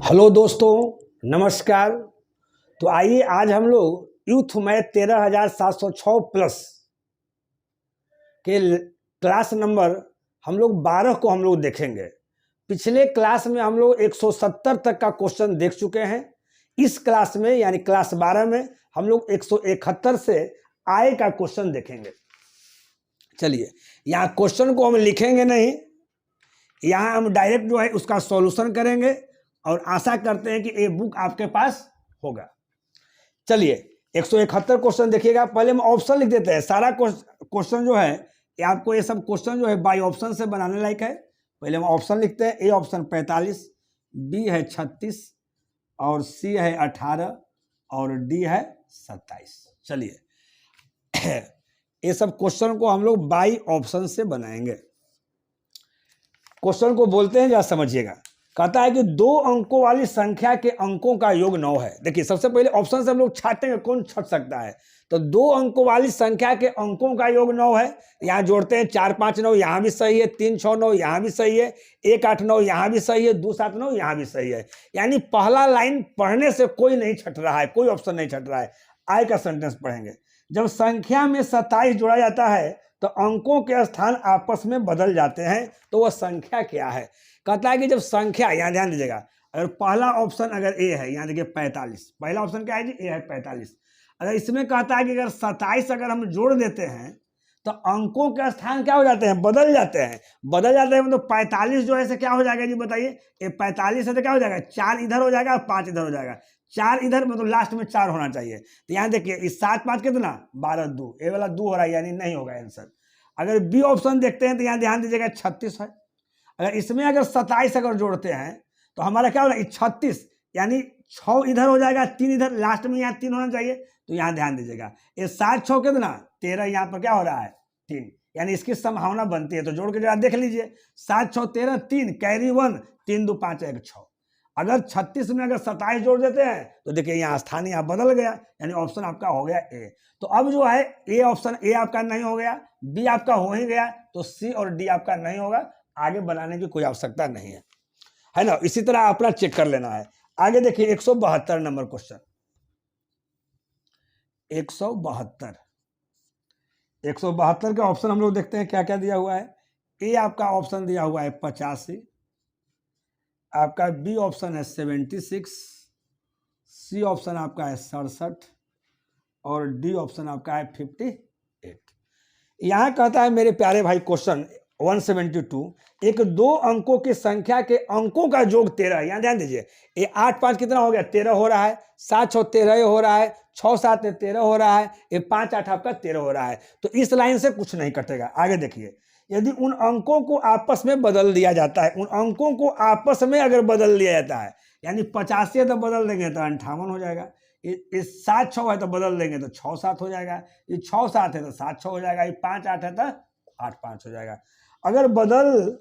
Hello दोस्तों, नमस्कार। तो आइए आज हम लोग यूथ मैथ 13,706 प्लस के क्लास नंबर हम लोग 12 को हम लोग देखेंगे। पिछले क्लास में हम लोग 170 तक का क्वेश्चन देख चुके हैं। इस क्लास में यानी क्लास 12 में हम लोग 171 से आय का क्वेश्चन देखेंगे। चलिए, यहाँ क्वेश्चन को हम लिखेंगे नहीं, यहाँ हम डायरेक्ट जो है उसका सॉल्यूशन करेंगे और आशा करते हैं कि ये बुक आपके पास होगा। चलिए 171 क्वेश्चन देखिएगा। पहले हम ऑप्शन लिख देते हैं। सारा क्वेश्चन जो है ये आपको, ये सब क्वेश्चन जो है बाय ऑप्शन से बनाने लायक है। पहले हम ऑप्शन लिखते हैं। ए ऑप्शन 45, बी है 36 और सी है 18 और डी है 27। चलिए ये सब क्वेश्चन को हम लोग बाय ऑप्शन से बनाएंगे। क्वेश्चन को बोलते हैं, जरा समझिएगा। कहता है कि 2 अंकों वाली संख्या के अंकों का योग 9 है। देखिए सबसे पहले ऑप्शन से हम लोग छाटेंगे, कौन छट सकता है। तो 2 अंकों वाली संख्या के अंकों का योग 9 है। यहाँ जोड़ते हैं 4 5 9, यहाँ भी सही है। 3 6 9, यहाँ भी सही है। 1 8 9, यहाँ भी सही है। 2 7 9, यहाँ भी सही है। यानी पहला लाइन पढ़ने से कोई नहीं छट रहा है, कोई ऑप्शन नहीं छट रहा है। आय का सेंटेंस पढ़ेंगे। जब संख्या में 27 जोड़ा जाता है तो अंकों के स्थान आपस में बदल जाते हैं, तो वह संख्या क्या है। कहता है कि जब संख्या, यहाँ ध्यान दीजिएगा, अगर पहला ऑप्शन अगर ए है, यहाँ देखिए 45, पहला ऑप्शन क्या है जी, ए है 45। अगर इसमें कहता है कि अगर 27 अगर हम जोड़ देते हैं तो अंकों के स्थान क्या हो जाते हैं, बदल जाते हैं। बदल जाते हैं मतलब 45 जो है से क्या हो जाएगा जी बताइए। ये 45 है तो क्या हो जाएगा, 4 इधर हो जाएगा और 5 इधर हो जाएगा। 4 इधर मतलब लास्ट में 4 होना चाहिए। तो यहाँ देखिए इस 7 5 कितना, 12 2, ये वाला 2 हो रहा है, यानी नहीं होगा आंसर। अगर बी ऑप्शन देखते हैं तो यहाँ ध्यान दीजिएगा 36 है। अगर इसमें अगर 27 अगर जोड़ते हैं तो हमारा क्या हो रहा है, 36, यानी 6 इधर हो जाएगा, 3 इधर, लास्ट में यहाँ 3 होना चाहिए। तो यहाँ ध्यान दीजिएगा, ये 7 6 कितना, 13, यहाँ पर क्या हो रहा है 3, यानी इसकी संभावना बनती है। तो जोड़ के जरा देख लीजिए, 7 6 13, 3 कैरी 1, 3 2 5 1 6। अगर 36 में अगर 27 जोड़ देते हैं तो देखिए यहाँ स्थान यहाँ बदल गया, यानी ऑप्शन आपका हो गया ए। तो अब जो है ए ऑप्शन, ए आपका नहीं हो गया, बी आपका हो ही गया, तो सी और डी आपका नहीं होगा। आगे बनाने की कोई आवश्यकता नहीं है ना। इसी तरह अपना चेक कर लेना है। आगे देखिए 172 नंबर क्वेश्चन। 172 का ऑप्शन हम लोग देखते हैं क्या क्या दिया हुआ है। ए आपका ऑप्शन दिया हुआ है 85, आपका बी ऑप्शन है 76, सी ऑप्शन आपका है 67 और डी ऑप्शन आपका है 58। यहां कहता है मेरे प्यारे भाई क्वेश्चन 172, एक 2 अंकों की संख्या के अंकों का योग 13। यहां ध्यान दीजिए, ये 8 5 कितना हो गया, 13 हो रहा है। 7 6 13 हो रहा है। 6 7 13 हो रहा है। ये 5 8 आपका 13 हो रहा है। तो इस लाइन से कुछ नहीं कटेगा। आगे देखिए, यदि उन अंकों को आपस में बदल दिया जाता है, उन अंकों को आपस में अगर बदल दिया जाता है, यानी 85 है तो बदल देंगे तो 58 हो जाएगा। ये 7 6 है तो बदल देंगे तो 6 7 हो जाएगा। ये 6 7 है तो 7 6 हो जाएगा। ये 5 8 है तो 8 5 हो जाएगा। अगर बदल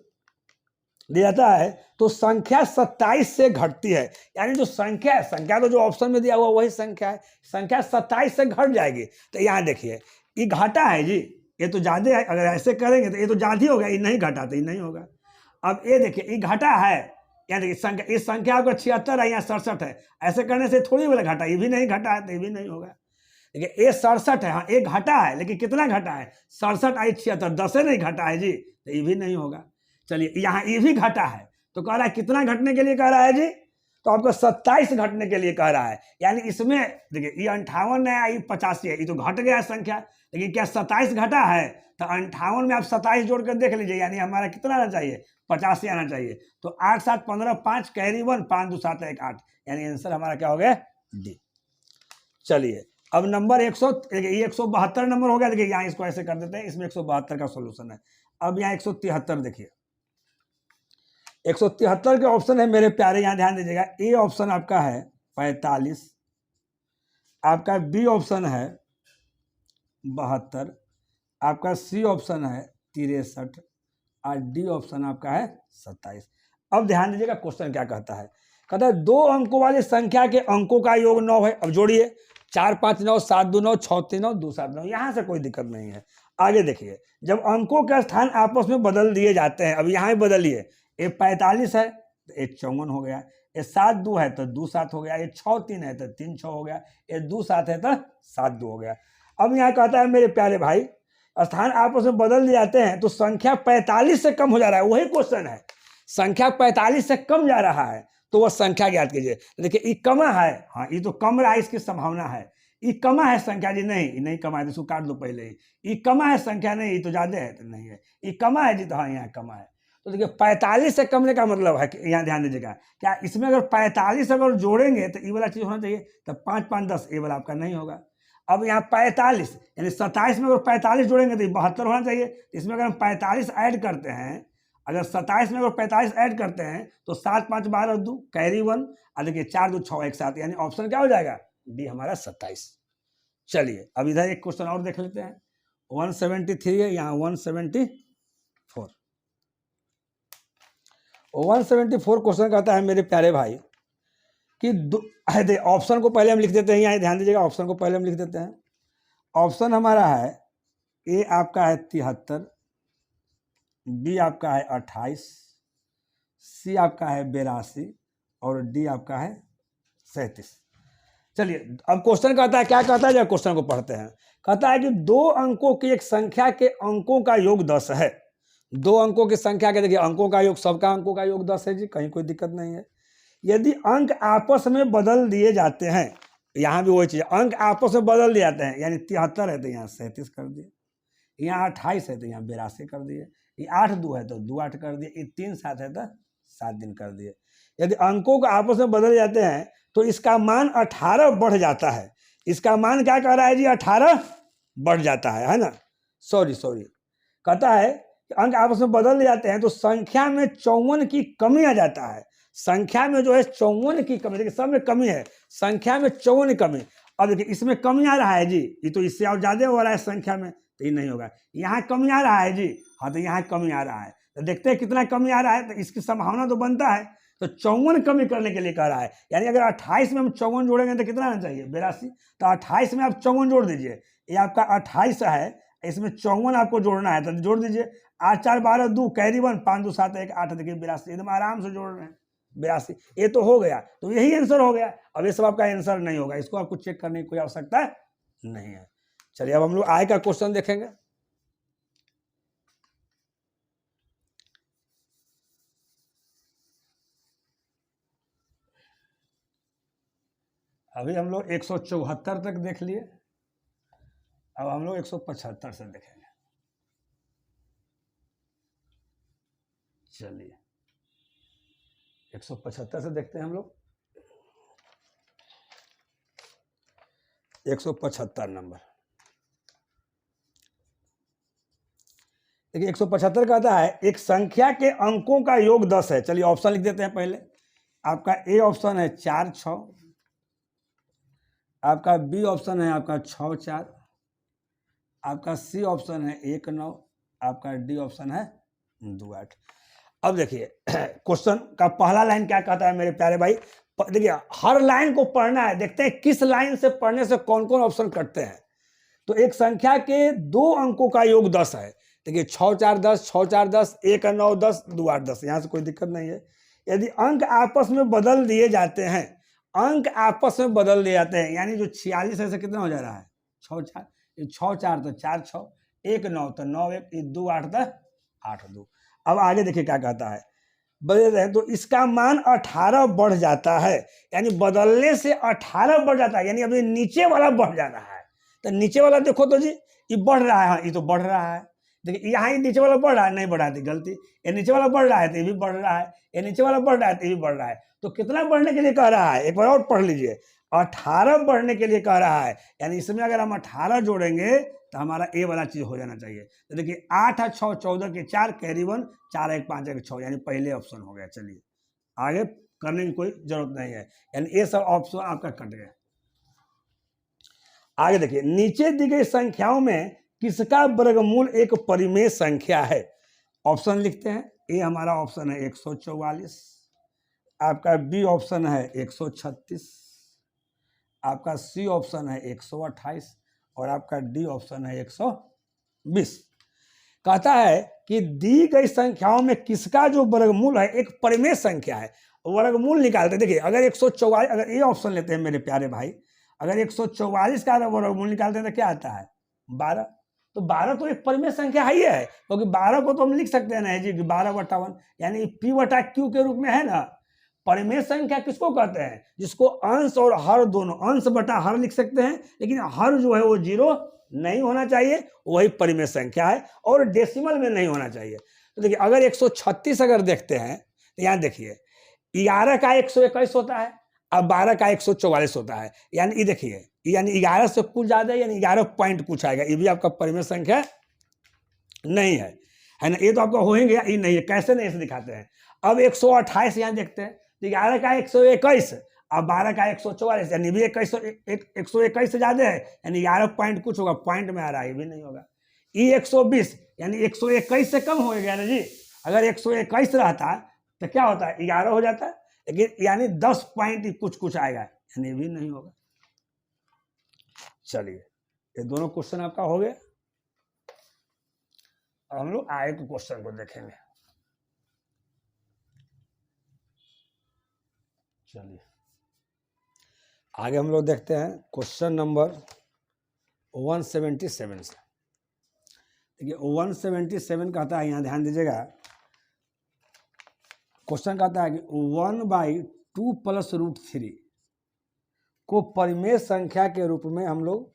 दिया जाता है तो संख्या 27 से घटती है, यानी जो संख्या है, संख्या तो जो ऑप्शन में दिया हुआ वही संख्या है, संख्या 27 से घट जाएगी। तो यहाँ देखिए ये घटा है जी, ये तो ज्यादा है। अगर ऐसे करेंगे तो ये तो ज्यादा ही होगा, ये नहीं घटा तो ये नहीं होगा। अब ये देखिए ये घटा है, यहाँ देखिए संख्या, इस संख्या आपका 76 है, यहाँ 67 है। ऐसे करने से थोड़ी बोले घटा, ये भी नहीं घटा है तो ये भी नहीं होगा। देखिए ये 67 है, हाँ एक घटा है, लेकिन कितना घटा है, 67 आई 76, 10 से नहीं घटा है जी, तो ये भी नहीं होगा। चलिए यहाँ ये भी घटा है, तो कह रहा है कितना घटने के लिए कह रहा है जी, तो आपको 27 घटने के लिए कह रहा है। यानी इसमें देखिए ये 58 है, ये 85 है, ये तो घट गया संख्या, लेकिन क्या 27 घटा है, तो 58 में आप 27 जोड़ कर देख लीजिए, यानी हमारा कितना आना चाहिए, 85 आना चाहिए। तो 8 7 15 5 कैरी 1, 5 2 7 1 8, यानी आंसर हमारा क्या हो गया, डी। चलिए अब नंबर 172 नंबर हो गया। देखिए यहाँ इसको ऐसे कर देते हैं, इसमें 172 का सॉल्यूशन है। अब यहाँ 173 देखिए, 173 के ऑप्शन है मेरे प्यारे, यहाँ ध्यान दीजिएगा। ए ऑप्शन आपका है 45, आपका बी ऑप्शन है 72, आपका सी ऑप्शन है 63 और डी ऑप्शन आपका है 27। अब ध्यान दीजिएगा क्वेश्चन क्या कहता है। कहता है 2 अंकों वाली संख्या के अंकों का योग 9 है। अब जोड़िए, 4 5 9, 7 2 9, 6 3 9, 2 7 9। यहाँ से कोई दिक्कत नहीं है। आगे देखिए, जब अंकों के स्थान आपस में बदल दिए जाते हैं, अब यहाँ भी बदलिए, ये 45 है तो ये 54 हो गया। ये 7 2 है तो 2 7 हो गया, ये 6 3 है तो 3 6 हो गया, ये 2 7 है तो 7 2 हो गया। अब यहाँ कहता है मेरे प्यारे भाई स्थान आपस में बदल दिए जाते हैं तो संख्या 45 से कम हो जा रहा है, वही क्वेश्चन है, संख्या 45 से कम जा रहा है तो वह संख्या ज्ञात कीजिए। देखिए ये कमा है, हाँ ये तो कम रहा है, इसकी संभावना है, ये कमा है संख्या जी, नहीं कमा है तो इसको काट दो पहले ही, ये कमा है संख्या, नहीं ये तो ज्यादा है तो नहीं है, ये कमा है जी तो हाँ यहाँ कमा है। तो देखिए 45 से कम का मतलब है, यहाँ ध्यान दीजिएगा, क्या इसमें अगर 45 अगर जोड़ेंगे तो ये वाला चीज होना चाहिए, तो 5 5 10 ये वाला आपका नहीं होगा। अब यहाँ 45 यानी 27 में अगर 45 जोड़ेंगे तो 72 होना चाहिए, इसमें अगर हम 45 ऐड करते हैं, अगर 27 में अगर 45 ऐड करते हैं तो 7 5 12 2 कैरी 1, और देखिए 4 2 6 1 7, यानी ऑप्शन क्या हो जाएगा, डी हमारा 27। चलिए अब इधर एक क्वेश्चन और देख लेते हैं, 173 है, यहाँ 174। 174 क्वेश्चन कहता है मेरे प्यारे भाई कि ऑप्शन को पहले हम लिख देते हैं, यहाँ ध्यान दीजिएगा, ऑप्शन को पहले हम लिख देते हैं। ऑप्शन हमारा है ए आपका है 73, बी आपका है 28, सी आपका है 82 और डी आपका है 37। चलिए अब क्वेश्चन कहता है, क्या कहता है, जब क्वेश्चन को पढ़ते हैं, कहता है कि 2 अंकों की एक संख्या के अंकों का योग 10 है। 2 अंकों की संख्या के, देखिए अंकों का योग, सबका अंकों का योग 10 है जी, कहीं कोई दिक्कत नहीं है। यदि अंक आपस में बदल दिए जाते हैं, यहाँ भी वही चीज, अंक आपस में बदल दिए जाते हैं, यानी 73 है तो यहाँ 37 कर दिए, यहाँ 28 है तो यहाँ 82 कर दिए, ये 8 2 है तो 2 8 कर दिए, ये 3 7 है तो 7 दिन कर दिए। यदि अंकों को आपस में बदल जाते हैं तो इसका मान 18 बढ़ जाता है। इसका मान क्या कह रहा है जी, 18 बढ़ जाता है ना, सॉरी कहता है कि अंक आपस में बदल जाते हैं तो संख्या में 54 की कमी आ जाता है। संख्या में जो है 54 की कमी, देखिए सब में कमी है, संख्या में 54 की कमी। अब देखिए इसमें कमी आ रहा है जी, ये तो इससे और ज्यादा हो रहा है संख्या में, तो ये नहीं होगा। यहाँ कमी आ रहा है जी, हाँ तो यहाँ कमी आ रहा है, तो देखते हैं कितना कमी आ रहा है, तो इसकी संभावना तो बनता है, तो 54 कमी करने के लिए कह रहा है। यानी अगर 28 में हम 54 जोड़ेंगे तो कितना आना चाहिए, 82, तो 28 में आप 54 जोड़ दीजिए, ये आपका 28 है, इसमें 54 आपको जोड़ना है तो जोड़ दीजिए, 8 4 12 2 कैरी 1 5 2 7 1 8, देखिए 82, एकदम आराम से जोड़ रहे हैं 82, ये तो हो गया, तो यही आंसर हो गया। अब ये सब आपका आंसर नहीं होगा, इसको आपको चेक करने की कोई आवश्यकता नहीं है। चलिए अब हम लोग आय का क्वेश्चन देखेंगे। अभी हम लोग 174 तक देख लिए, अब हम लोग 175 से देखेंगे। चलिए 175 से देखते हैं हम लोग, 175 नंबर। देखिए 175 कहता है एक संख्या के अंकों का योग 10 है। चलिए ऑप्शन लिख देते हैं पहले, आपका ए ऑप्शन है 4 6, आपका बी ऑप्शन है आपका 6 4, आपका सी ऑप्शन है 1 9, आपका डी ऑप्शन है 2 8। अब देखिए क्वेश्चन का पहला लाइन क्या कहता है मेरे प्यारे भाई, देखिए हर लाइन को पढ़ना है, देखते हैं किस लाइन से पढ़ने से कौन कौन ऑप्शन कटते हैं। तो एक संख्या के 2 अंकों का योग 10 है, देखिए 6 4 10, 6 4 10, 1 9 10, 2 8 10, यहाँ से कोई दिक्कत नहीं है। यदि अंक आपस में बदल दिए जाते हैं, अंक आपस में बदल दिए जाते हैं, यानी जो 46 है से कितना हो जा रहा है 6 4, 6 4 तो 4 6, 1 9 तो 9 1, 2 8 तो 8 2। अब आगे देखिए क्या कहता है, बदल रहे हैं तो इसका मान 18 बढ़ जाता है, यानी बदलने से 18 बढ़ जाता है, यानी अभी नीचे वाला बढ़ जा रहा है। तो नीचे वाला देखो तो जी ये बढ़ रहा है, हाँ ये तो बढ़ रहा है, देखिए यहाँ ये नीचे वाला बढ़ रहा है, नहीं बढ़ा थी गलती, ये नीचे वाला बढ़ रहा है तो ये भी बढ़ रहा है, ये नीचे वाला बढ़ रहा है तो ये भी बढ़ रहा है। तो कितना बढ़ने के लिए कह रहा है, एक बार और पढ़ लीजिए, 18 बढ़ने के लिए कह रहा है, यानी इसमें अगर हम 18 जोड़ेंगे तो हमारा ए वाला चीज हो जाना चाहिए। तो देखिए 8 6 14 के 4 कैरी 1 4 1 5 1 6, यानी पहले ऑप्शन हो गया। चलिए आगे करने की कोई जरूरत नहीं है, यानी ये सब ऑप्शन आपका कट गया। आगे देखिए नीचे दी गई संख्याओं में किसका वर्गमूल एक परिमेय संख्या है। ऑप्शन लिखते हैं, ए हमारा ऑप्शन है 144, आपका बी ऑप्शन है 136, आपका सी ऑप्शन है 128 और आपका डी ऑप्शन है 120। कहता है कि दी गई संख्याओं में किसका जो वर्गमूल है एक परिमेय संख्या है। वर्गमूल निकालते हैं। देखिए अगर 144, अगर ये ऑप्शन लेते हैं मेरे प्यारे भाई, अगर 144 का वर्गमूल निकालते हैं तो क्या आता है 12। तो 12 तो एक परिमेय संख्या ही है, क्योंकि 12 को तो हम लिख सकते हैं ना जी 12/1, यानी P/Q के रूप में है ना। परिमेय संख्या किसको कहते हैं, जिसको अंश और हर दोनों, अंश बटा हर लिख सकते हैं, लेकिन हर जो है वो 0 नहीं होना चाहिए, वही परिमेय संख्या है, और डेसिमल में नहीं होना चाहिए। तो देखिए अगर 136 अगर देखते हैं तो यहाँ देखिए 11 का 121 होता है, अब 12 का 144 होता है, यानी ये देखिए, यानी 11 से कुछ ज्यादा, यानी 11 पॉइंट कुछ आएगा, ये भी आपका परिमेय संख्या नहीं है ना। ये तो आपका होएंगे, ये नहीं है, कैसे नहीं, ऐसे दिखाते हैं। अब 128 यहाँ देखते हैं, 11 का 121, अब 12 का 144, यानी भी 121 से ज्यादा है, यानी 11 पॉइंट कुछ होगा, पॉइंट में आ रहा है, ये भी नहीं होगा। ये 120, यानी 121 से कम हो गया ना जी। अगर 121 रहता तो क्या होता है 11 हो जाता है, लेकिन यानी 10 पॉइंट कुछ कुछ आएगा, यानी भी नहीं होगा। चलिए ये दोनों क्वेश्चन आपका हो गया। अब हम लोग आगे के क्वेश्चन को देखेंगे। चलिए आगे हम लोग देखते हैं क्वेश्चन नंबर 177 से। देखिए 177 कहता है, यहाँ ध्यान दीजिएगा, क्वेश्चन कहता है कि 1/2 + √3 को परिमेय संख्या के रूप में हम लोग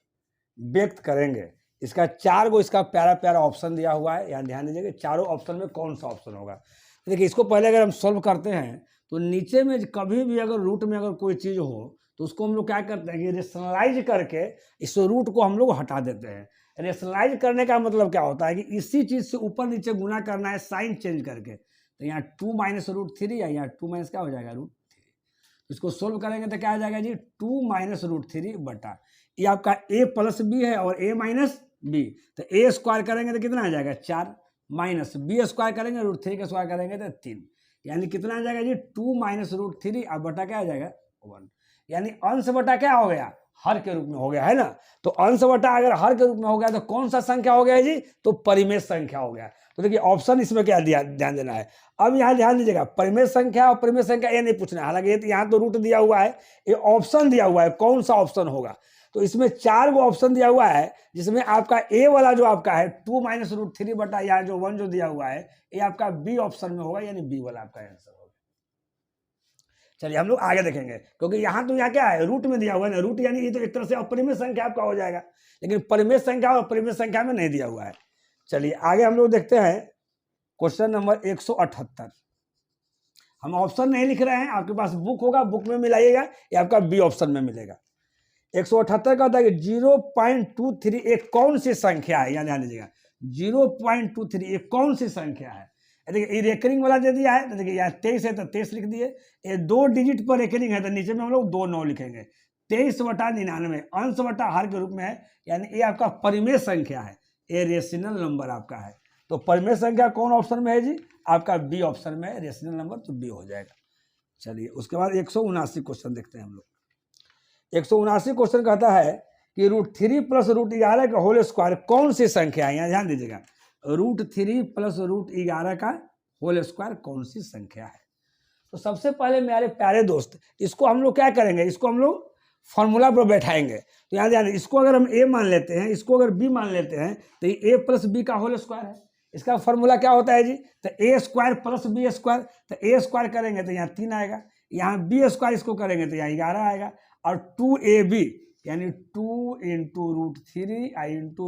व्यक्त करेंगे। इसका 4 गो इसका प्यारा प्यारा ऑप्शन दिया हुआ है, यहाँ ध्यान दीजिएगा, चारों ऑप्शन में कौन सा ऑप्शन होगा। देखिए इसको पहले अगर हम सॉल्व करते हैं तो नीचे में कभी भी अगर रूट में अगर कोई चीज हो तो उसको हम लोग क्या करते हैं कि रेशनलाइज करके इस रूट को हम लोग हटा देते हैं। रेशनलाइज करने का मतलब क्या होता है कि इसी चीज से ऊपर नीचे गुना करना है साइन चेंज करके। तो यहाँ 2 - √3 या यहाँ 2 - क्या हो जाएगा √3। इसको सोल्व करेंगे तो क्या आ जाएगा जी 2 - √3 बटा, ये आपका a + b है और a - b, तो a स्क्वायर करेंगे तो कितना आ जाएगा 4, माइनस b स्क्वायर करेंगे √3 का स्क्वायर करेंगे तो 3, यानी कितना आ जाएगा जी 2 - √3 अब बटा क्या आ जाएगा 1, यानी अंश बटा क्या हो गया हर के रूप में हो गया है ना। तो अंश बटा अगर हर के रूप में हो गया तो कौन सा संख्या हो गया जी, तो परिमेय संख्या हो गया। तो देखिए ऑप्शन इसमें क्या दिया, ध्यान देना है। अब यहाँ ध्यान दीजिएगा, परिमेय संख्या और परिमेय संख्या ये नहीं पूछना है, हालांकि यहाँ तो रूट दिया हुआ है, ये ऑप्शन दिया हुआ है, कौन सा ऑप्शन होगा। तो इसमें 4 गो ऑप्शन दिया हुआ है, जिसमें आपका ए वाला जो आपका है 2 - √3 बटा यहाँ जो 1 जो दिया हुआ है, ये आपका बी ऑप्शन में होगा, यानी बी वाला आपका आंसर होगा। चलिए हम लोग आगे देखेंगे, क्योंकि यहाँ तो यहाँ क्या है रूट में दिया हुआ है ना, रूट यानी ये तो एक तरह से अपरिमेय संख्या आपका हो जाएगा, लेकिन परिमेय संख्या और परिमेय संख्या में नहीं दिया हुआ है। चलिए आगे हम लोग देखते हैं क्वेश्चन नंबर 178। हम ऑप्शन नहीं लिख रहे हैं, आपके पास बुक होगा, बुक में मिलाइएगा, ये आपका बी ऑप्शन में मिलेगा। 178 का होता है कि 0.23 एक कौन सी संख्या है, यहाँ ध्यान दीजिएगा 0.23 एक कौन सी संख्या है। देखिए रेकरिंग वाला दे दिया है, तो देखिए यहाँ 23 है तो 23 लिख दिए, ये 2 डिजिट पर रेकरिंग है तो नीचे में हम लोग 2 9 लिखेंगे। 23/99 अंश बटा हर के रूप में है, यानी ये आपका परिमेय संख्या है, ये रेशनल नंबर आपका है। तो परिमेय संख्या कौन ऑप्शन में है जी, आपका बी ऑप्शन में है, रेशनल नंबर, तो बी हो जाएगा। चलिए उसके बाद 179 क्वेश्चन देखते हैं हम लोग। 179 क्वेश्चन कहता है कि √3 + √11 का होल स्क्वायर कौन सी संख्या है, यहाँ ध्यान दीजिएगा, √3 + √11 का होल स्क्वायर कौन सी संख्या है। तो सबसे पहले मेरे प्यारे दोस्त, इसको हम लोग क्या करेंगे, इसको हम लोग फॉर्मूला पर बैठाएंगे। तो यहाँ ध्यान, इसको अगर हम a मान लेते हैं, इसको अगर b मान लेते हैं, तो ये a + b का होल स्क्वायर है। इसका फॉर्मूला क्या होता है जी, तो a² + b स्क्वायर, तो a स्क्वायर करेंगे तो यहाँ 3 आएगा, यहाँ b स्क्वायर इसको करेंगे तो यहाँ 11 आएगा, और 2ab यानी 2 × √3 ×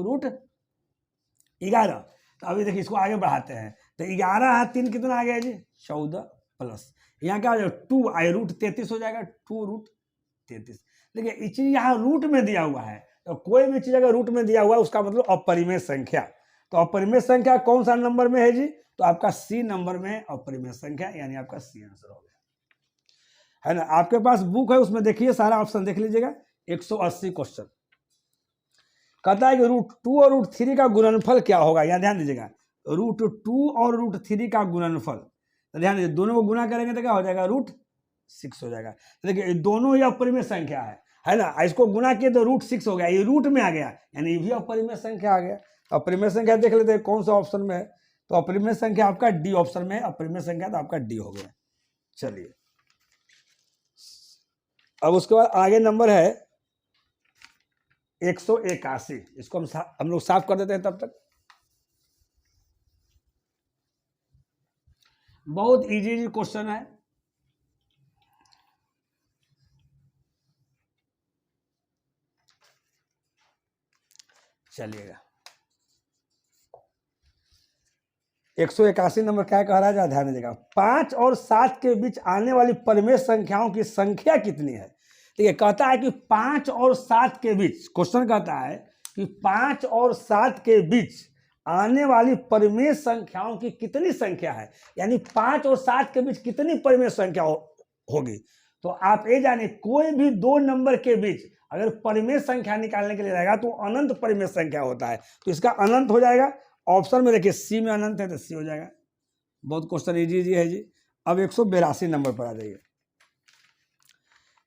√11। तो अभी देखिए इसको आगे बढ़ाते हैं, तो 11 3 कितना आ गया जी 14, प्लस यहाँ क्या हो जाएगा 2 √33 हो जाएगा, 2 √33। देखिए ये चीज यहाँ रूट में दिया हुआ है, तो कोई भी चीज अगर रूट में दिया हुआ है उसका मतलब अपरिमेय संख्या। तो अपरिमेय संख्या कौन सा नंबर में है जी, तो आपका सी नंबर में अपरिमेय संख्या, यानी आपका सी आंसर हो गया है ना। आपके पास बुक है, उसमें देखिए सारा ऑप्शन देख लीजिएगा। 180 क्वेश्चन कहता है कि √2 और √3 का गुणनफल क्या होगा, यहाँ ध्यान दीजिएगा, √2 और √3 का गुणनफल, तो ध्यान दीजिए दोनों को गुना करेंगे तो क्या हो जाएगा √6 हो जाएगा। तो देखिए दोनों ही अपरिमेय संख्या है ना, इसको गुना किए तो √6 हो गया, ये रूट में आ गया, यानी ये भी अपरिमेय संख्या आ गया। अपरिमेय संख्या देख लेते हैं कौन सा ऑप्शन में है, तो अपरिमेय संख्या आपका डी ऑप्शन में है, अपरिमेय संख्या तो आपका डी हो गया। चलिए अब उसके बाद आगे नंबर है 181। इसको हम लोग साफ कर देते हैं तब तक। बहुत इजी क्वेश्चन है। चलिएगा 181 नंबर क्या कह रहा है, ध्यान दीजिएगा। 5 और 7 के बीच आने वाली परिमेय संख्याओं की संख्या कितनी है? ठीक है, कहता है कि 5 और 7 के बीच, क्वेश्चन कहता है कि 5 और 7 के बीच आने वाली परिमेय संख्याओं की कितनी संख्या है, यानी 5 और 7 के बीच कितनी परिमेय संख्या होगी। तो आप ये जाने कोई भी दो नंबर के बीच अगर परिमेय संख्या निकालने के लिए रहेगा तो अनंत परिमेय संख्या होता है, तो इसका अनंत हो जाएगा। ऑप्शन में देखिए सी में अनंत है तो सी हो जाएगा। बहुत क्वेश्चन इजी है जी। अब 182 नंबर पर आ जाइए।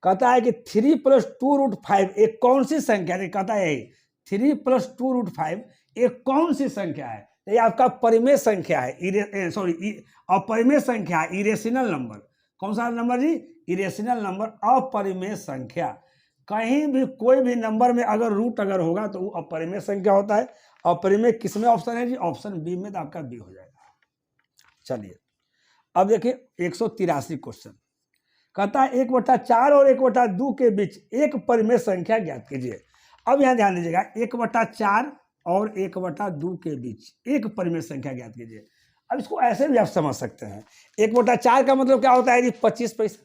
कहता है कि 3 + 2√5 एक कौन सी संख्या है? कहता है 3 + 2√5 एक कौन सी संख्या है? ये आपका परिमेय संख्या है, सॉरी अपरिमेय संख्या है, इरेशनल नंबर। कौन सा नंबर जी? इरेशनल नंबर, अपरिमेय संख्या। कहीं भी कोई भी नंबर में अगर रूट अगर होगा तो वो अपरिमेय संख्या होता है। अपरिमेय किसमें ऑप्शन है जी? ऑप्शन बी में, तो आपका बी हो जाएगा। चलिए अब देखिए 183 क्वेश्चन कहता है 1/4 और 1/2 के बीच एक परिमेय संख्या ज्ञात कीजिए। अब यहां ध्यान दीजिएगा, 1/4 और 1/2 के बीच एक परिमेय संख्या ज्ञात कीजिए। अब इसको ऐसे भी आप समझ सकते हैं, 1/4 का मतलब क्या होता है जी? 25 पैसा।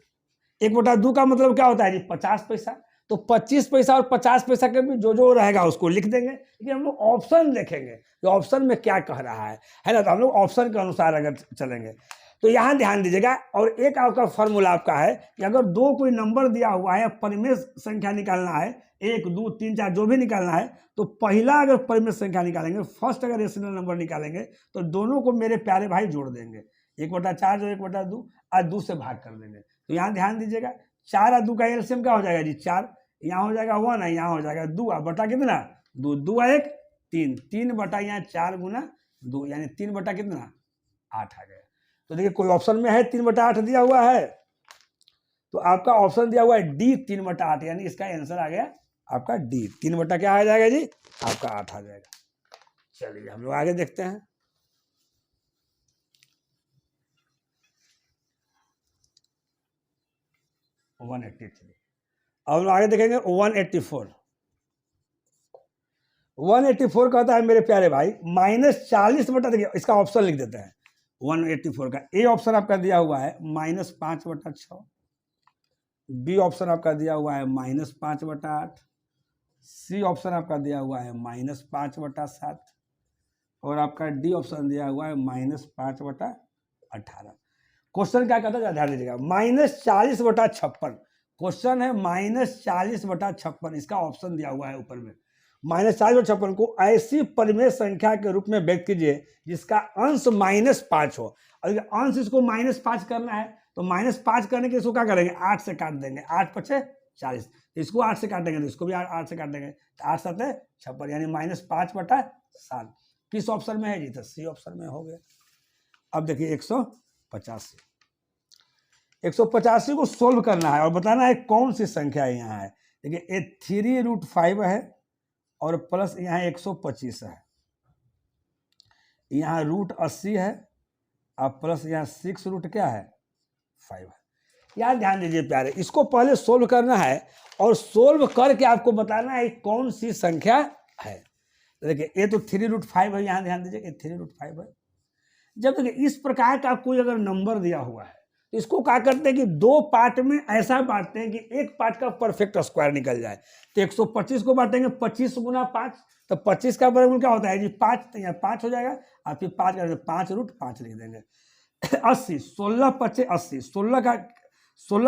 1/2 का मतलब क्या होता है जी? 50 पैसा। तो 25 पैसा और 50 पैसा के भी जो रहेगा उसको लिख देंगे। लेकिन हम लोग ऑप्शन देखेंगे कि ऑप्शन में क्या कह रहा है ना, तो हम लोग ऑप्शन के अनुसार अगर चलेंगे तो यहाँ ध्यान दीजिएगा। और एक आपका फॉर्मूला आपका है कि अगर दो कोई नंबर दिया हुआ है, परिमेय संख्या निकालना है, 1 2 3 4 जो भी निकालना है, तो पहला अगर परिमेय संख्या निकालेंगे, फर्स्ट अगर रेशनल नंबर निकालेंगे तो दोनों को मेरे प्यारे भाई जोड़ देंगे। 1/4 जो 1/2 और 2 से भाग कर देंगे। तो यहाँ ध्यान दीजिएगा, 4 और 2 का एलसीएम क्या हो जाएगा जी? 4। यहाँ हो जाएगा 1 है, यहाँ हो जाएगा 2 बटा कितना? 2 2 1 3 3 बटा यहाँ 4 गुना 2, यानी 3 बटा कितना? 8 आ गया। तो देखिए कोई ऑप्शन में है 3/8 दिया हुआ है, तो आपका ऑप्शन दिया हुआ है डी 3/8, यानी इसका आंसर आ गया आपका डी। 3 बटा क्या आ जाएगा जी? आपका 8 आ जाएगा। चलिए हम लोग आगे देखते हैं। अब हम लोग आगे देखेंगे 184। 184 कहता है मेरे प्यारे भाई -40 बटा, देखिए इसका ऑप्शन लिख देते हैं। 184 का ए ऑप्शन आपका दिया हुआ है -5/6, बी ऑप्शन आपका दिया हुआ है -5/8, सी ऑप्शन आपका दिया हुआ है -5/7 और आपका डी ऑप्शन दिया हुआ है -5/18। क्वेश्चन क्या कहता है ध्यान दीजिएगा, -40/56 क्वेश्चन है, -40/56 इसका ऑप्शन दिया हुआ है ऊपर में। -40/56 को ऐसी परिमेय संख्या के रूप में व्यक्त कीजिए जिसका अंश -5 हो। अगर अंश इसको -5 करना है तो -5 करने के इसको क्या करेंगे? 8 से काट देंगे। 8 × 5 = 40, इसको 8 से काटेंगे तो इसको भी 8 से काट देंगे, 8 × 7 = 56, यानी -5/7। किस ऑप्शन में है जी? तो सी ऑप्शन में हो गया। अब देखिए 185। 185 को सोल्व करना है और बताना है कौन सी संख्या यहाँ है। देखिए 3√5 है और प्लस यहाँ 125 है, यहाँ √80 है और प्लस यहाँ 6 क्या है? 5 है। यार ध्यान दीजिए प्यारे, इसको पहले सोल्व करना है और सोल्व करके आपको बताना है कौन सी संख्या है। देखिए ये तो 3√5 है, यहाँ ध्यान दीजिए ये 3√5 है। जब देखिए इस प्रकार का कोई अगर नंबर दिया हुआ है तो इसको क्या करते हैं कि दो पार्ट में ऐसा बांटते हैं कि एक पार्ट का परफेक्ट स्क्वायर निकल जाए। तो 125 को बांटेंगे 25 × 5, तो 25 का वर्गमूल क्या होता है जी? 5, तो यहाँ 5 हो जाएगा और फिर 5 करके 5√5 लिख देंगे। 80, 16 × 5 = 80, 16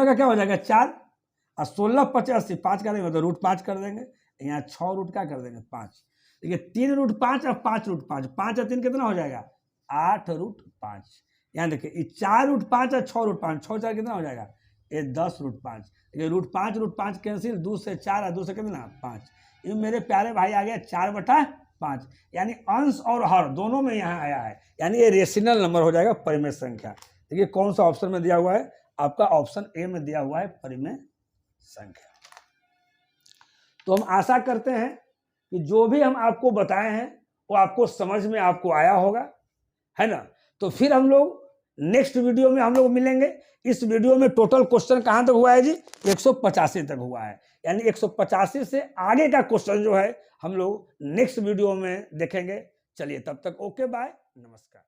का क्या हो जाएगा? 4 और 16 × 5 = 80, 5 करेंगे तो √5 कर देंगे, यहाँ 6 क्या कर देंगे? 5। देखिए 3√5 और 5√5, 5 और 3 कितना हो जाएगा? 8√5। यहाँ देखिए 4√5 और 6√5, 6 4 कितना हो जाएगा? ये 10√5। ये √5 कैंसिल, 2 से 4 और 2 से कितना? 5। ये मेरे प्यारे भाई आ गया 4/5, यानी अंश और हर दोनों में यहाँ आया है, यानी ये रेशनल नंबर हो जाएगा, परिमेय संख्या। देखिए कौन सा ऑप्शन में दिया हुआ है? आपका ऑप्शन ए में दिया हुआ है परिमेय संख्या। तो हम आशा करते हैं कि जो भी हम आपको बताए हैं वो आपको समझ में आपको आया होगा, है ना। तो फिर हम लोग नेक्स्ट वीडियो में हम लोग मिलेंगे। इस वीडियो में टोटल क्वेश्चन कहाँ तक हुआ है जी? 185 तक हुआ है, यानी 185 से आगे का क्वेश्चन जो है हम लोग नेक्स्ट वीडियो में देखेंगे। चलिए तब तक ओके बाय, नमस्कार।